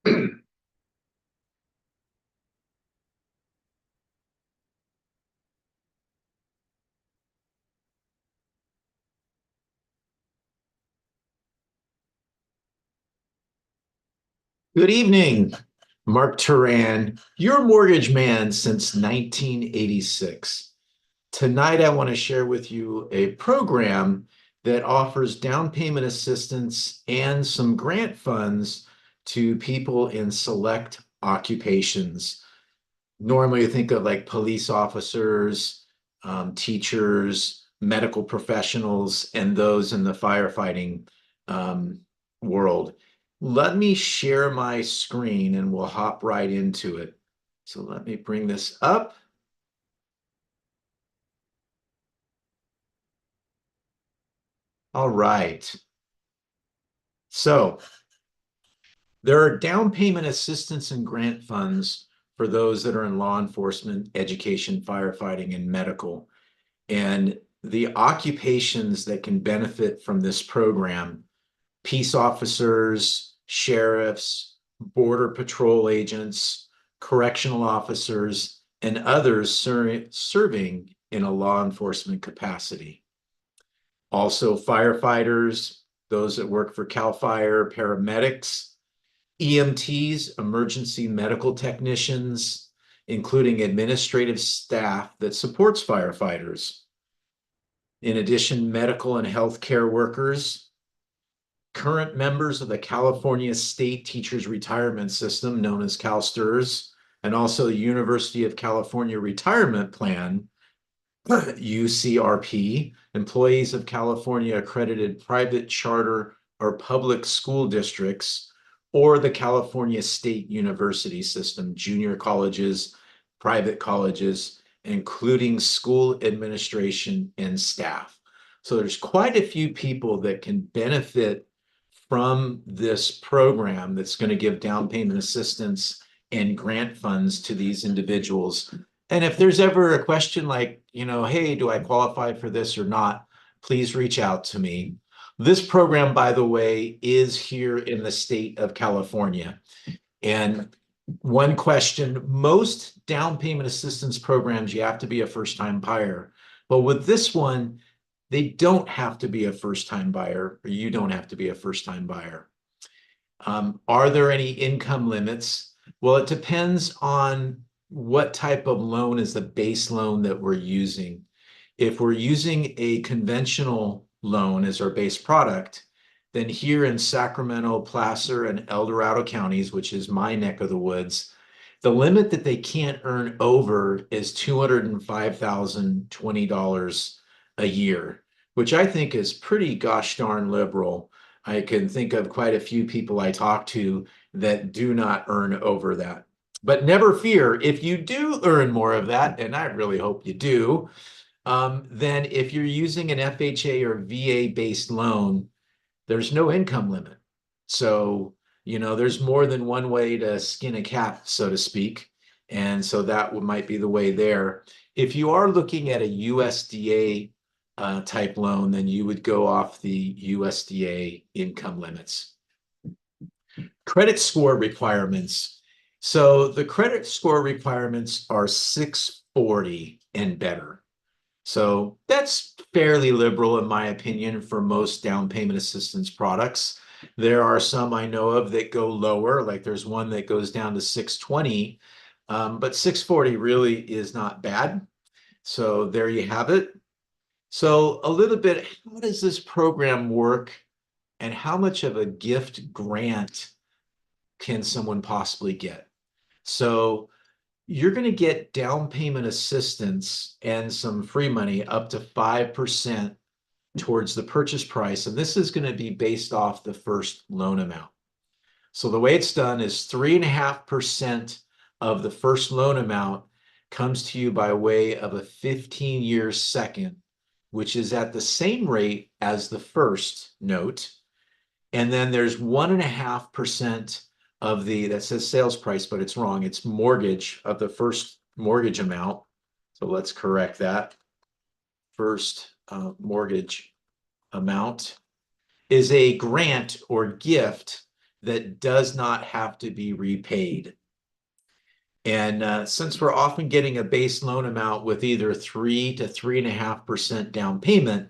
Good evening, Mark Turan, your mortgage man since 1986. Tonight, I want to share with you a program that offers down payment assistance and some grant funds to people in select occupations. Normally, you think of like police officers, teachers, medical professionals, and those in the firefighting um, world. Let me share my screen and we'll hop right into it. So let me bring this up. All right. So there are down payment assistance and grant funds for those that are in law enforcement, education, firefighting, and medical. And the occupations that can benefit from this program: peace officers, sheriffs, border patrol agents, correctional officers, and others serving in a law enforcement capacity. Also, firefighters, those that work for CalFire, paramedics, EMTs, emergency medical technicians, including administrative staff that supports firefighters. In addition, medical and healthcare workers, current members of the California State Teachers Retirement System, known as CalSTRS, and also the University of California Retirement Plan, UCRP, employees of California accredited private charter or public school districts, or the California State University System, junior colleges, private colleges, including school administration and staff. So there's quite a few people that can benefit from this program that's going to give down payment assistance and grant funds to these individuals. And if there's ever a question like, hey, do I qualify for this or not, please reach out to me. This program, by the way, is here in the state of California. And one question: most down payment assistance programs, you have to be a first-time buyer. But with this one, they don't have to be a first-time buyer, or you don't have to be a first-time buyer. Are there any income limits? Well, it depends on what type of loan is the base loan that we're using. If we're using a conventional loan as our base product, then here in Sacramento, Placer, and El Dorado counties, which is my neck of the woods, the limit that they can't earn over is $205,020 a year, which I think is pretty gosh darn liberal. I can think of quite a few people I talk to that do not earn over that. But never fear, if you do earn more of that, and I really hope you do, then if you're using an FHA or VA-based loan, there's no income limit. So, there's more than one way to skin a cat, so to speak. And so that might be the way there. If you are looking at a USDA type loan, then you would go off the USDA income limits. Credit score requirements. So the credit score requirements are 640 and better. So that's fairly liberal, in my opinion, for most down payment assistance products. There are some I know of that go lower, like there's one that goes down to 620, but 640 really is not bad. So there you have it. So a little bit, how does this program work, and how much of a gift grant can someone possibly get? So you're going to get down payment assistance and some free money up to 5% towards the purchase price. And this is going to be based off the first loan amount. So the way it's done is 3.5% of the first loan amount comes to you by way of a 15-year second, which is at the same rate as the first note. And then there's 1.5% of that says sales price, but it's wrong. It's mortgage of the first mortgage amount. So let's correct that. First mortgage amount is a grant or gift that does not have to be repaid. And since we're often getting a base loan amount with either 3 to 3.5% down payment,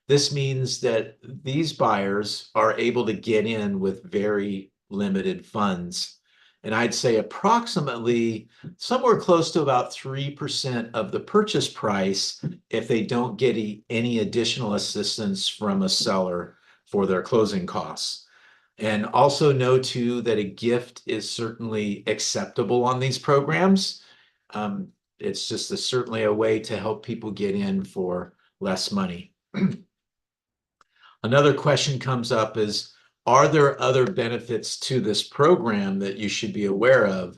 this means that these buyers are able to get in with very limited funds. And I'd say approximately somewhere close to about 3% of the purchase price if they don't get any additional assistance from a seller for their closing costs. And also know too that a gift is certainly acceptable on these programs. It's just certainly a way to help people get in for less money. Another question comes up is, are there other benefits to this program that you should be aware of?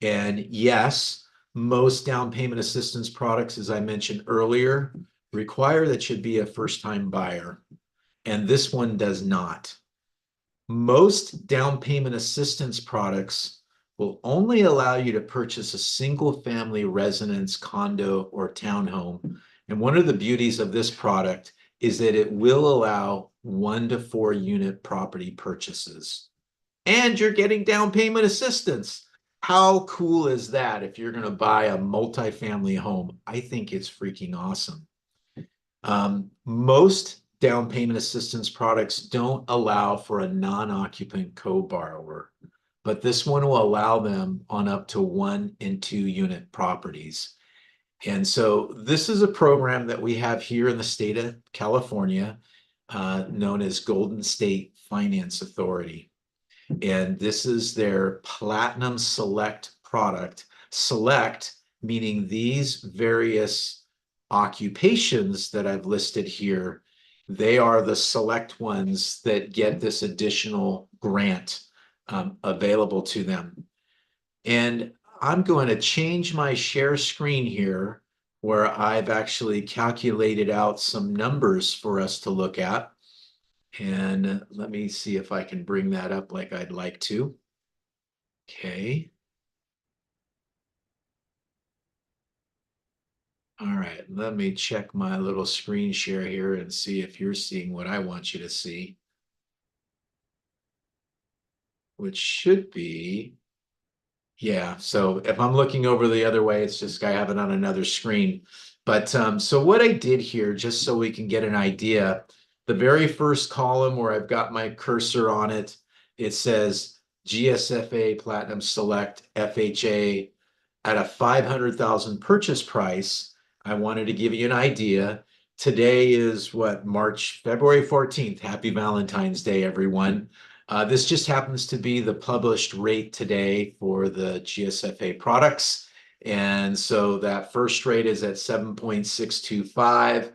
And yes, most down payment assistance products, as I mentioned earlier, require that you be a first-time buyer, and this one does not. Most down payment assistance products will only allow you to purchase a single family residence, condo, or townhome. And one of the beauties of this product is that it will allow 1 to 4 unit property purchases. And you're getting down payment assistance. How cool is that if you're going to buy a multifamily home? I think it's freaking awesome. Most down payment assistance products don't allow for a non-occupant co-borrower, but this one will allow them on up to 1 and 2 unit properties. And so this is a program that we have here in the state of California, known as Golden State Finance Authority. And this is their Platinum Select product. Select meaning these various occupations that I've listed here, they are the select ones that get this additional grant available to them. And I'm going to change my share screen here where I've actually calculated out some numbers for us to look at. And let me see if I can bring that up like I'd like to. Okay. All right, let me check my little screen share here and see if you're seeing what I want you to see, which should be, yeah. So if I'm looking over the other way, it's just I have it on another screen. But so what I did here, just so we can get an idea, the very first column where I've got my cursor on it, it says GSFA Platinum Select FHA at a 500,000 purchase price. I wanted to give you an idea. Today is what, February 14th. Happy Valentine's Day, everyone. This just happens to be the published rate today for the GSFA products. And so that first rate is at 7.625.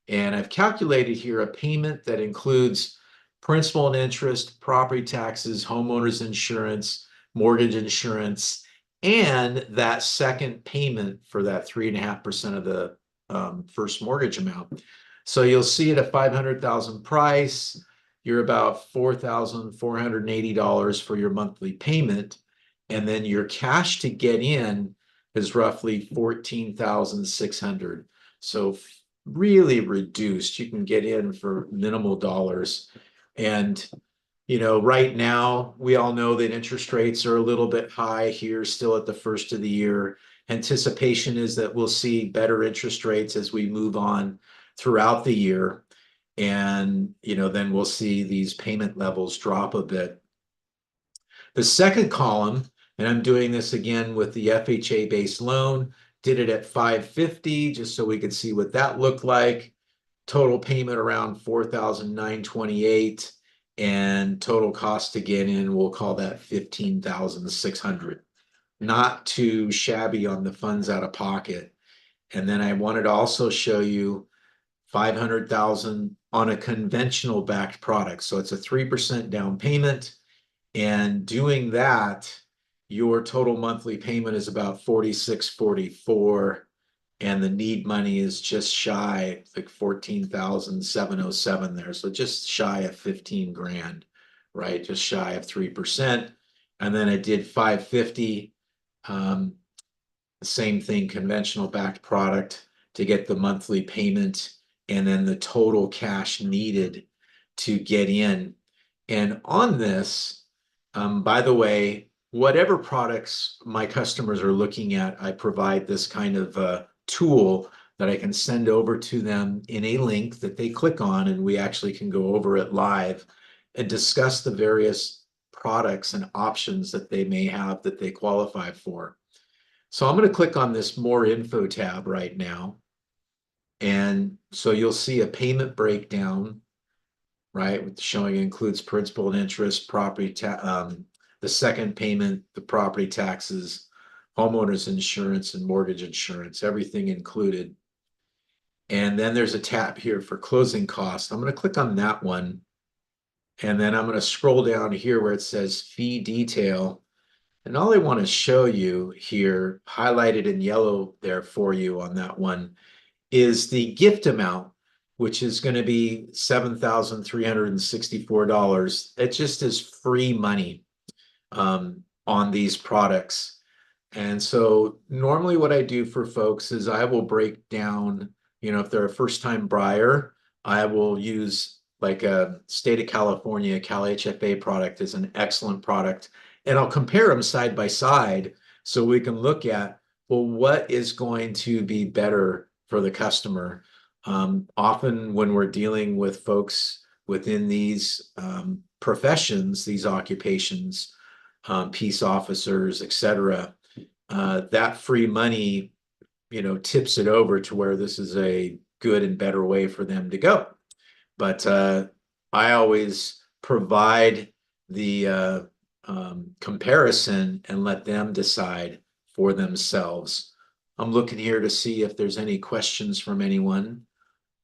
And I've calculated here a payment that includes principal and interest, property taxes, homeowners insurance, mortgage insurance, and that second payment for that 3.5% of the first mortgage amount. So you'll see at a 500,000 price, you're about $4,480 for your monthly payment. And then your cash to get in is roughly $14,600. So really reduced. You can get in for minimal dollars. And right now, we all know that interest rates are a little bit high here still at the first of the year. Anticipation is that we'll see better interest rates as we move on throughout the year. And, then we'll see these payment levels drop a bit. The second column, and I'm doing this again with the FHA-based loan, did it at 550 just so we could see what that looked like. Total payment around 4,928. And total cost to get in, we'll call that 15,600. Not too shabby on the funds out of pocket. And then I wanted to also show you 500,000 on a conventional backed product. So it's a 3% down payment. And doing that, your total monthly payment is about $46.44. And the need money is just shy, like 14,707 there. So just shy of 15 grand, right? Just shy of 3%. And then I did 550, the same thing, conventional backed product to get the monthly payment and then the total cash needed to get in. And on this, By the way, whatever products my customers are looking at, I provide this kind of tool that I can send over to them in a link that they click on, and we actually can go over it live and discuss the various products and options that they may have that they qualify for. So I'm going to click on this More Info tab right now. And so you'll see a payment breakdown, right? Showing includes principal and interest, the second payment, the property taxes, homeowners insurance, and mortgage insurance, everything included. And then there's a tab here for closing costs. I'm going to click on that one. And then I'm going to scroll down here where it says fee detail. And all I want to show you here, highlighted in yellow there for you on that one, is the gift amount, which is going to be $7,364. It just is free money on these products. And so normally what I do for folks is I will break down, if they're a first-time buyer, I will use like a state of California CalHFA product is an excellent product. And I'll compare them side by side so we can look at, well, what is going to be better for the customer? Often when we're dealing with folks within these professions, these occupations, peace officers, etc., that free money, tips it over to where this is a good and better way for them to go. But I always provide the comparison and let them decide for themselves. I'm looking here to see if there's any questions from anyone,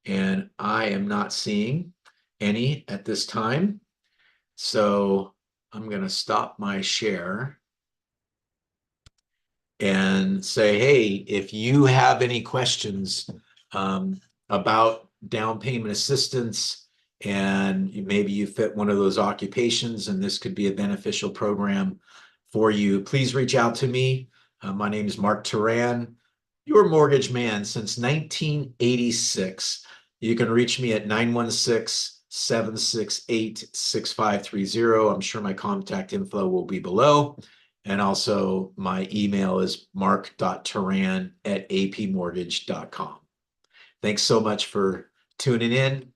and I am not seeing any at this time. So I'm going to stop my share and say, hey, if you have any questions about down payment assistance and maybe you fit one of those occupations and this could be a beneficial program for you, please reach out to me. My name is Mark Turan, your mortgage man since 1986. You can reach me at 916-768-6530. I'm sure my contact info will be below. And also my email is mark.turan@apmortgage.com. Thanks so much for tuning in.